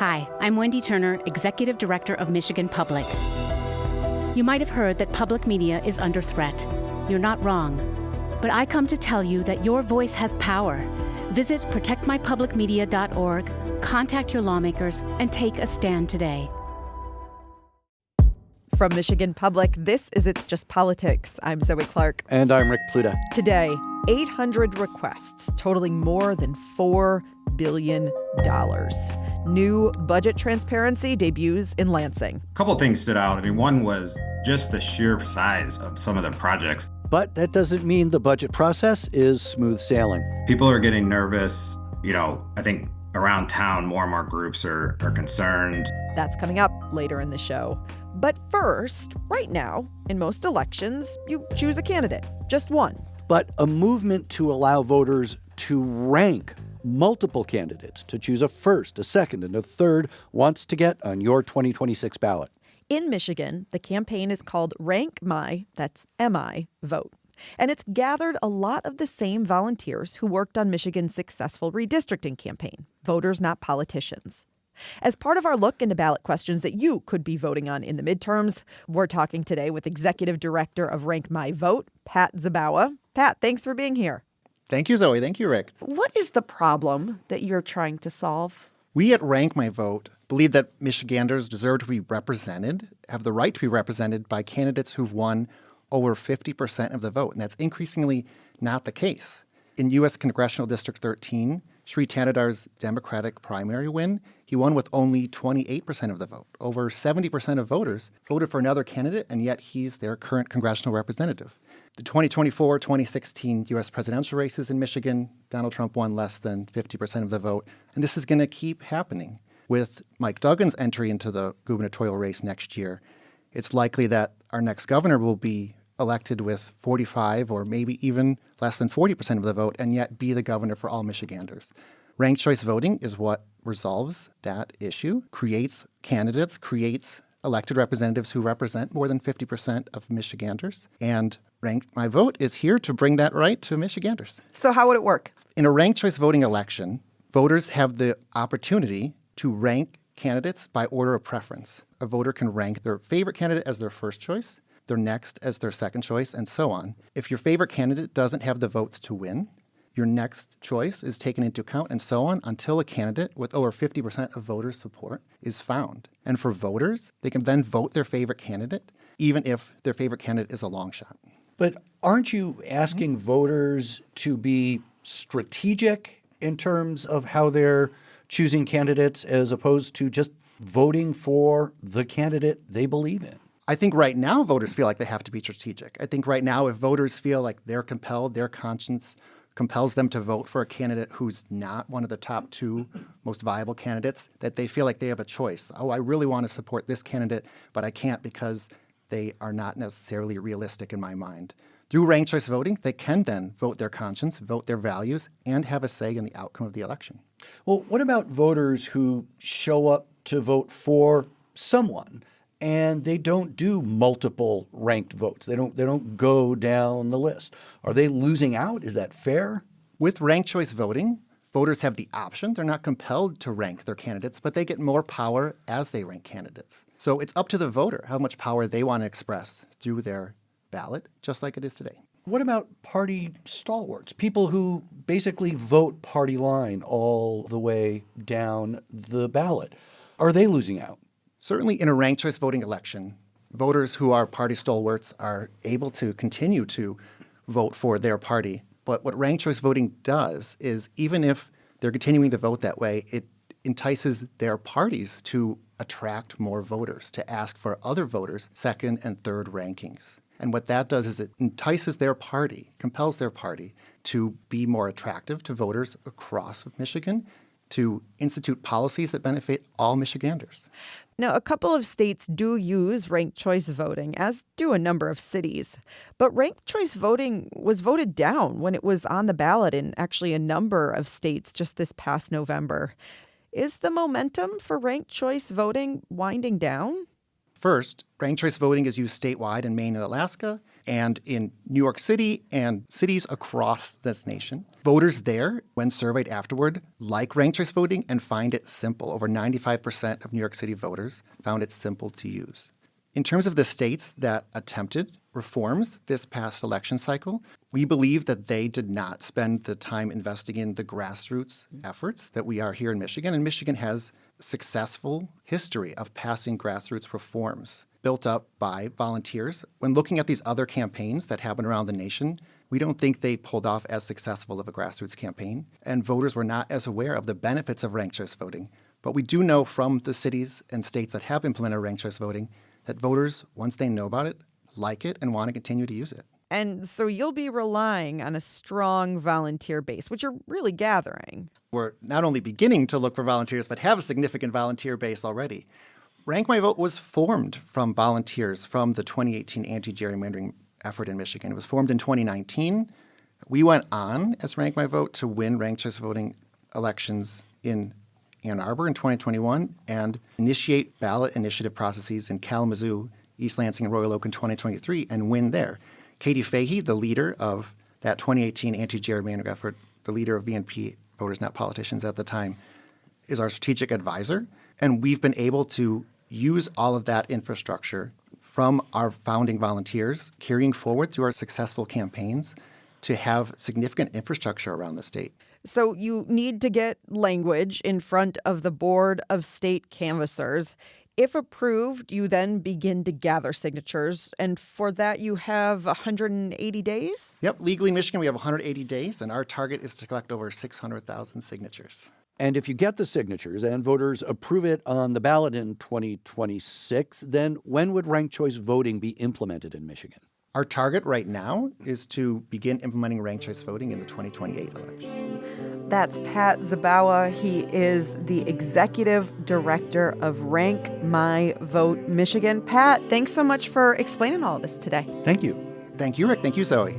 Hi, I'm Wendy Turner, Executive Director of Michigan Public. You might have heard that public media is under threat. You're not wrong. But I come to tell you that your voice has power. Visit protectmypublicmedia.org, contact your lawmakers, and take a stand today. From Michigan Public, this is It's Just Politics. I'm Zoe Clark. And I'm Rick Pluta. Today, 800 requests totaling more than $4 billion. New budget transparency debuts in Lansing. A couple of things stood out. One was just the sheer size of some of the projects. But that doesn't mean the budget process is smooth sailing. People are getting nervous. I think around town, more and more groups are concerned. That's coming up later in the show. But first, right now, in most elections, you choose a candidate, just one. But a movement to allow voters to rank multiple candidates, to choose a first, a second, and a third, wants to get on your 2026 ballot. In Michigan, the campaign is called Rank My, that's M-I, Vote. And it's gathered a lot of the same volunteers who worked on Michigan's successful redistricting campaign, voters, not politicians. As part of our look into ballot questions that you could be voting on in the midterms, we're talking today with Executive Director of Rank My Vote, Pat Zabawa. Pat, thanks for being here. Thank you, Zoe. Thank you, Rick. What is the problem that you're trying to solve? We at Rank My Vote believe that Michiganders deserve to be represented, have the right to be represented by candidates who've won over 50% of the vote, and that's increasingly not the case. In U.S. Congressional District 13, Sri Tanadar's Democratic primary win, he won with only 28% of the vote. Over 70% of voters voted for another candidate, and yet he's their current congressional representative. The 2024-2016 U.S. presidential races in Michigan, Donald Trump won less than 50% of the vote, and this is going to keep happening. With Mike Duggan's entry into the gubernatorial race next year, it's likely that our next governor will be elected with 45 or maybe even less than 40% of the vote and yet be the governor for all Michiganders. Ranked choice voting is what resolves that issue, creates candidates, creates elected representatives who represent more than 50% of Michiganders. And Ranked My Vote is here to bring that right to Michiganders. So how would it work? In a ranked choice voting election, voters have the opportunity to rank candidates by order of preference. A voter can rank their favorite candidate as their first choice, their next as their second choice, and so on. If your favorite candidate doesn't have the votes to win, your next choice is taken into account, and so on, until a candidate with over 50% of voters' support is found. And for voters, they can then vote their favorite candidate, even if their favorite candidate is a long shot. But aren't you asking voters to be strategic in terms of how they're choosing candidates as opposed to just voting for the candidate they believe in? I think right now voters feel like they have to be strategic. I think right now if voters feel like they're compelled, their conscience compels them to vote for a candidate who's not one of the top two most viable candidates, that they feel like they have a choice. Oh, I really want to support this candidate, but I can't because they are not necessarily realistic in my mind. Through ranked choice voting, they can then vote their conscience, vote their values, and have a say in the outcome of the election. Well, what about voters who show up to vote for someone and they don't do multiple ranked votes? They don't go down the list. Are they losing out? Is that fair? With ranked choice voting, voters have the option. They're not compelled to rank their candidates, but they get more power as they rank candidates. So it's up to the voter how much power they want to express through their ballot, just like it is today. What about party stalwarts, people who basically vote party line all the way down the ballot? Are they losing out? Certainly in a ranked choice voting election, voters who are party stalwarts are able to continue to vote for their party. But what ranked choice voting does is, even if they're continuing to vote that way, it entices their parties to attract more voters, to ask for other voters' second and third rankings. And what that does is it entices their party, compels their party to be more attractive to voters across Michigan, to institute policies that benefit all Michiganders. Now, a couple of states do use ranked choice voting, as do a number of cities. But ranked choice voting was voted down when it was on the ballot in actually a number of states just this past November. Is the momentum for ranked choice voting winding down? First, ranked choice voting is used statewide in Maine and Alaska, and in New York City and cities across this nation. Voters there, when surveyed afterward, like ranked choice voting and find it simple. Over 95% of New York City voters found it simple to use. In terms of the states that attempted reforms this past election cycle, we believe that they did not spend the time investing in the grassroots efforts that we are here in Michigan. And Michigan has a successful history of passing grassroots reforms built up by volunteers. When looking at these other campaigns that happen around the nation, we don't think they pulled off as successful of a grassroots campaign, and voters were not as aware of the benefits of ranked choice voting. But we do know from the cities and states that have implemented ranked choice voting that voters, once they know about it, like it and want to continue to use it. And so you'll be relying on a strong volunteer base, which you're really gathering. We're not only beginning to look for volunteers, but have a significant volunteer base already. Rank My Vote was formed from volunteers from the 2018 anti-gerrymandering effort in Michigan. It was formed in 2019. We went on as Rank My Vote to win ranked choice voting elections in Ann Arbor in 2021 and initiate ballot initiative processes in Kalamazoo, East Lansing, and Royal Oak in 2023 and win there. Katie Fahey, the leader of that 2018 anti-gerrymandering effort, the leader of VNP, Voters Not Politicians at the time, is our strategic advisor. And we've been able to use all of that infrastructure from our founding volunteers, carrying forward through our successful campaigns to have significant infrastructure around the state. So you need to get language in front of the Board of State Canvassers. If approved, you then begin to gather signatures. And for that, you have 180 days? Yep. Legally in Michigan, we have 180 days, and our target is to collect over 600,000 signatures. And if you get the signatures and voters approve it on the ballot in 2026, then when would ranked choice voting be implemented in Michigan? Our target right now is to begin implementing ranked choice voting in the 2028 election. That's Pat Zabawa. He is the executive director of Rank My Vote Michigan. Pat, thanks so much for explaining all of this today. Thank you. Thank you, Rick. Thank you, Zoe.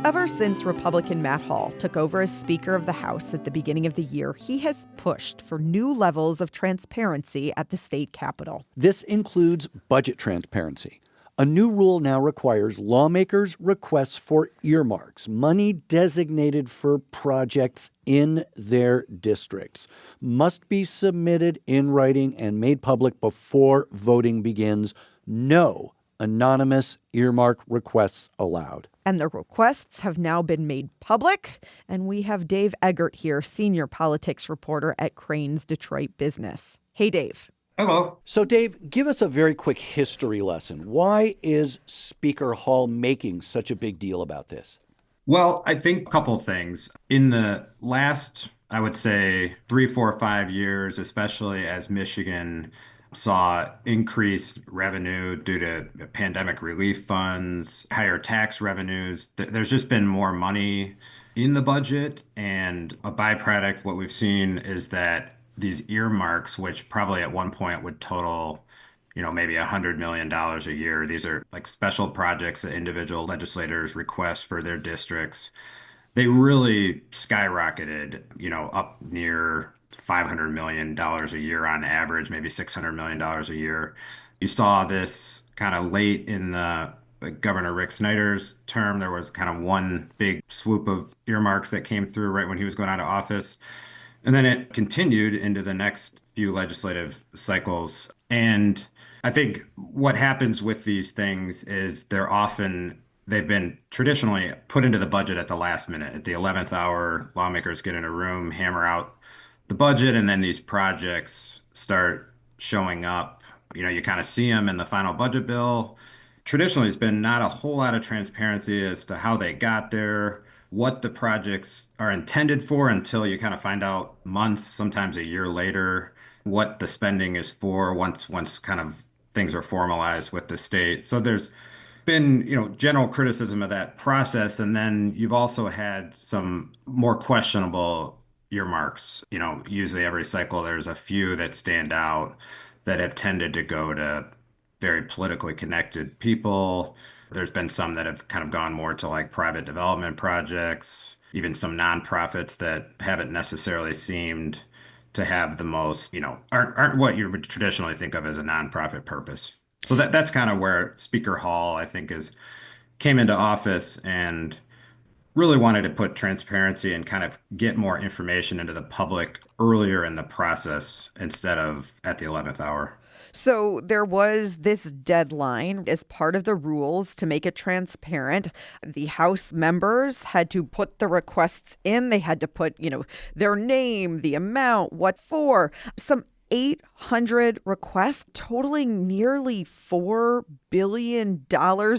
Ever since Republican Matt Hall took over as Speaker of the House at the beginning of the year, he has pushed for new levels of transparency at the state capitol. This includes budget transparency. A new rule now requires lawmakers' requests for earmarks, money designated for projects in their districts, must be submitted in writing and made public before voting begins. No anonymous earmark requests allowed. And the requests have now been made public. And we have Dave Eggert here, senior politics reporter at Crain's Detroit Business. Hey, Dave. Hello. So, Dave, give us a very quick history lesson. Why is Speaker Hall making such a big deal about this? Well, I think a couple of things. In the last, I would say, 3, 4, 5 years, especially as Michigan saw increased revenue due to pandemic relief funds, higher tax revenues. There's just been more money in the budget. And a byproduct, what we've seen is that these earmarks, which probably at one point would total, maybe $100 million a year. These are like special projects that individual legislators request for their districts. They really skyrocketed, up near $500 million a year on average, maybe $600 million a year. You saw this kind of late in Governor Rick Snyder's term. There was kind of one big swoop of earmarks that came through right when he was going out of office. And then it continued into the next few legislative cycles. And I think what happens with these things is they've been traditionally put into the budget at the last minute. At the 11th hour, lawmakers get in a room, hammer out the budget, and then these projects start showing up. You kind of see them in the final budget bill. Traditionally, it's been not a whole lot of transparency as to how they got there, what the projects are intended for, until you kind of find out months, sometimes a year later, what the spending is for once kind of things are formalized with the state. So there's been, general criticism of that process. And then you've also had some more questionable earmarks. Usually every cycle, there's a few that stand out that have tended to go to very politically connected people. There's been some that have kind of gone more to like private development projects. even some nonprofits that haven't necessarily seemed to have the most, aren't what you would traditionally think of as a nonprofit purpose. So that's kind of where Speaker Hall, I think, is came into office and really wanted to put transparency and kind of get more information into the public earlier in the process instead of at the 11th hour. So there was this deadline as part of the rules to make it transparent. The House members had to put the requests in. They had to put, their name, the amount, what for. Some 800 requests totaling nearly $4 billion.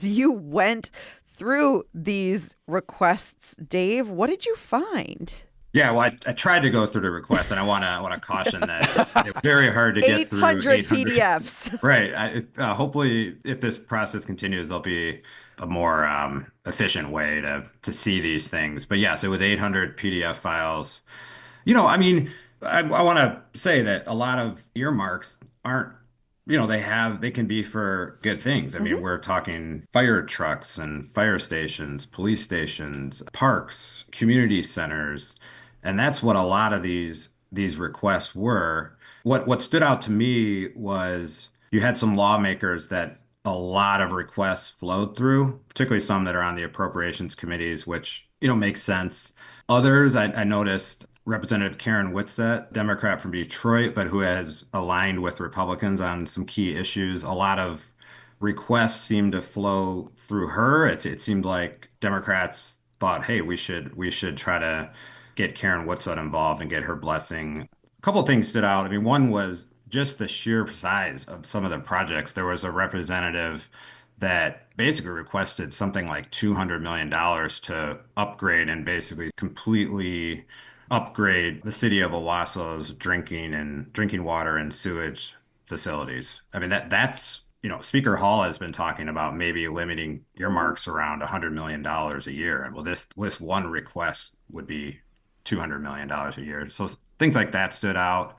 You went through these requests, Dave. What did you find? Yeah, well, I tried to go through the request, and I want to caution that it's very hard to get through 800 800. PDFs. Right. Hopefully, if this process continues, there'll be a more efficient way to see these things. But yes, it was 800 PDF files. I mean, I want to say that a lot of earmarks aren't, they can be for good things. I mean, we're talking fire trucks and fire stations, police stations, parks, community centers, and that's what a lot of these requests were. What stood out to me was you had some lawmakers that a lot of requests flowed through, particularly some that are on the appropriations committees, which, makes sense. Others, I noticed Representative Karen Whitsett, Democrat from Detroit, but who has aligned with Republicans on some key issues. A lot of requests seemed to flow through her. It seemed like Democrats thought, hey, we should try to get Karen Whitsett involved and get her blessing. A couple of things stood out. I mean, one was just the sheer size of some of the projects. There was a representative that basically requested something like $200 million to upgrade and basically completely upgrade the city of Owasso's drinking water and sewage facilities. I mean, that's Speaker Hall has been talking about maybe limiting earmarks around $100 million a year. Well, this one request would be $200 million a year. So things like that stood out.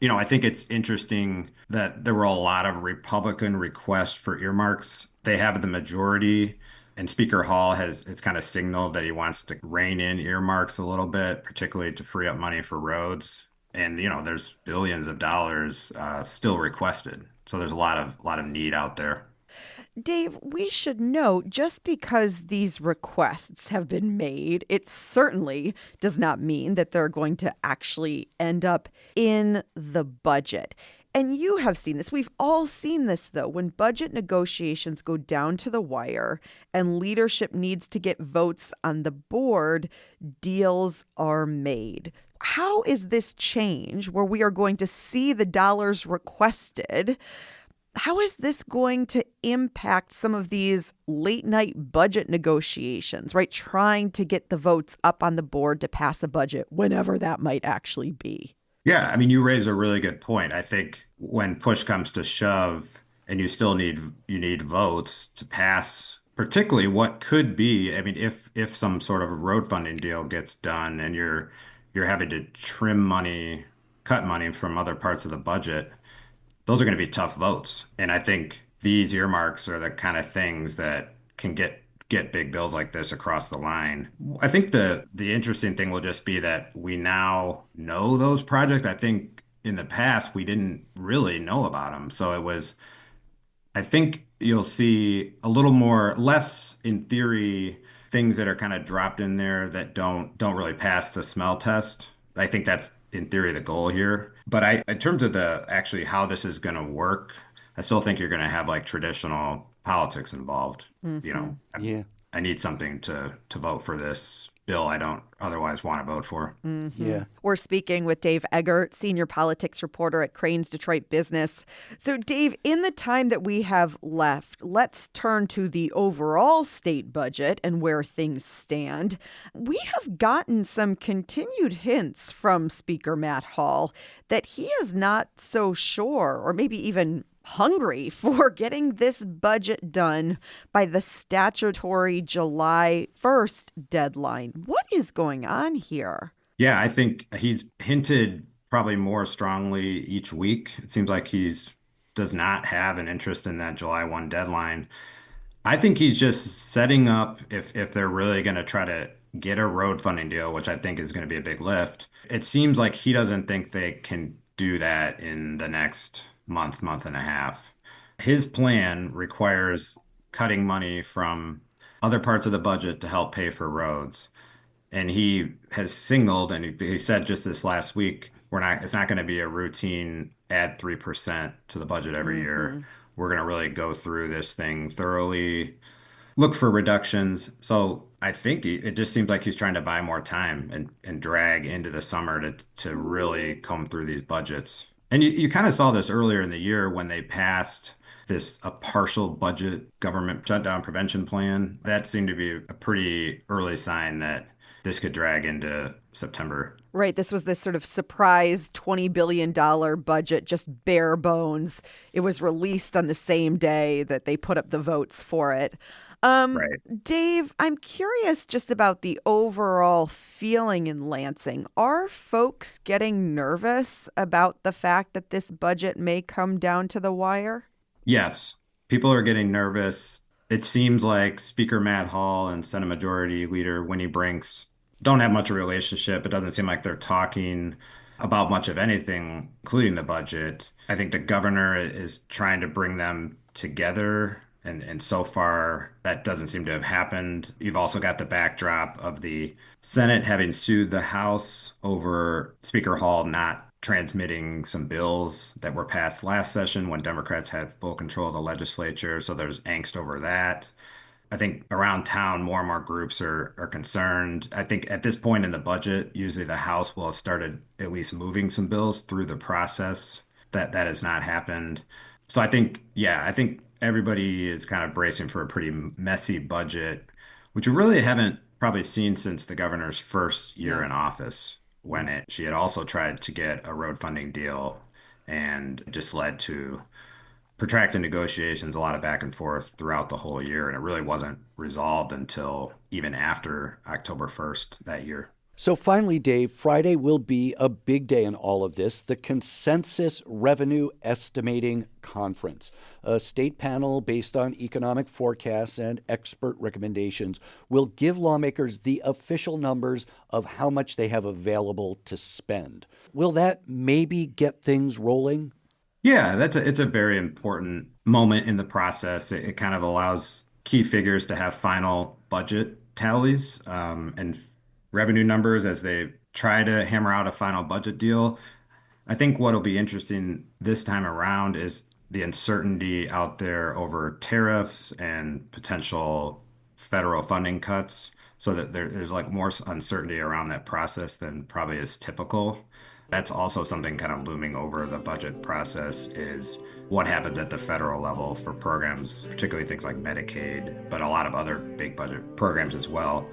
I think it's interesting that there were a lot of Republican requests for earmarks. They have the majority, and Speaker Hall has kind of signaled that he wants to rein in earmarks a little bit, particularly to free up money for roads. And there's billions of dollars still requested, so there's a lot of need out there. Dave, we should note just because these requests have been made, it certainly does not mean that they're going to actually end up in the budget. And you have seen this. We've all seen this, though. When budget negotiations go down to the wire and leadership needs to get votes on the board, deals are made. How is this change where we are going to see the dollars requested? How is this going to impact some of these late night budget negotiations, right? Trying to get the votes up on the board to pass a budget, whenever that might actually be. Yeah, I mean, you raise a really good point. I think when push comes to shove and you need votes to pass, particularly what could be, I mean, if some sort of road funding deal gets done and you're having to cut money from other parts of the budget, those are going to be tough votes. And I think these earmarks are the kind of things that can get big bills like this across the line. I think the interesting thing will just be that we now know those projects. I think in the past we didn't really know about them. So I think you'll see a little more, less in theory, things that are kind of dropped in there that don't really pass the smell test. I think that's in theory the goal here. But in terms of the actually how this is going to work, I still think you're going to have like traditional politics involved. Yeah. I need something to vote for this bill I don't otherwise want to vote for. Yeah. We're speaking with Dave Eggert, senior politics reporter at Crain's Detroit Business. So, Dave, in the time that we have left, let's turn to the overall state budget and where things stand. We have gotten some continued hints from Speaker Matt Hall that he is not so sure, or maybe even hungry for getting this budget done by the statutory July 1st deadline. What is going on here? Yeah, I think he's hinted probably more strongly each week. It seems like does not have an interest in that July 1 deadline. I think he's just setting up if they're really going to try to get a road funding deal, which I think is going to be a big lift. It seems like he doesn't think they can do that in the next month and a half. His plan requires cutting money from other parts of the budget to help pay for roads. And he has signaled, and he said just this last week, it's not going to be a routine add 3% to the budget every year. We're going to really go through this thing thoroughly, look for reductions. So I think it just seems like he's trying to buy more time and drag into the summer to really comb through these budgets. And you kind of saw this earlier in the year when they passed a partial budget government shutdown prevention plan. That seemed to be a pretty early sign that this could drag into September. Right. This was this sort of surprise $20 billion budget, just bare bones. It was released on the same day that they put up the votes for it. Right. Dave, I'm curious just about the overall feeling in Lansing. Are folks getting nervous about the fact that this budget may come down to the wire? Yes, people are getting nervous. It seems like Speaker Matt Hall and Senate Majority Leader Winnie Brinks don't have much of a relationship. It doesn't seem like they're talking about much of anything, including the budget. I think the governor is trying to bring them together. And so far, that doesn't seem to have happened. You've also got the backdrop of the Senate having sued the House over Speaker Hall not transmitting some bills that were passed last session when Democrats had full control of the legislature. So there's angst over that. I think around town, more and more groups are concerned. I think at this point in the budget, usually the House will have started at least moving some bills through the process. That has not happened. So I think everybody is kind of bracing for a pretty messy budget, which we really haven't probably seen since the governor's first year in office, when she had also tried to get a road funding deal and it just led to protracted negotiations, a lot of back and forth throughout the whole year. And it really wasn't resolved until even after October 1st that year. So finally, Dave, Friday will be a big day in all of this, the Consensus Revenue Estimating Conference. A state panel based on economic forecasts and expert recommendations will give lawmakers the official numbers of how much they have available to spend. Will that maybe get things rolling? Yeah, it's a very important moment in the process. It kind of allows key figures to have final budget tallies and revenue numbers as they try to hammer out a final budget deal. I think what'll be interesting this time around is the uncertainty out there over tariffs and potential federal funding cuts, so that there's like more uncertainty around that process than probably is typical. That's also something kind of looming over the budget process, is what happens at the federal level for programs, particularly things like Medicaid, but a lot of other big budget programs as well.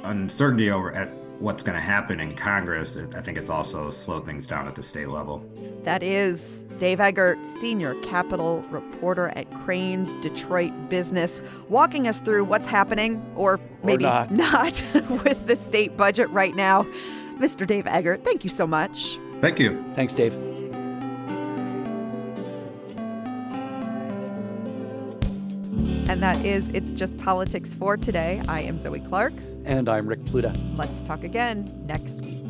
Uncertainty over at what's going to happen in Congress, I think it's also slowed things down at the state level. That is Dave Eggert, senior Capitol reporter at Crain's Detroit Business, walking us through what's happening, or maybe not with the state budget right now. Mr. Dave Eggert, thank you so much. Thank you. Thanks, Dave. And that is It's Just Politics for today. I am Zoe Clark. And I'm Rick Pluta. Let's talk again next week.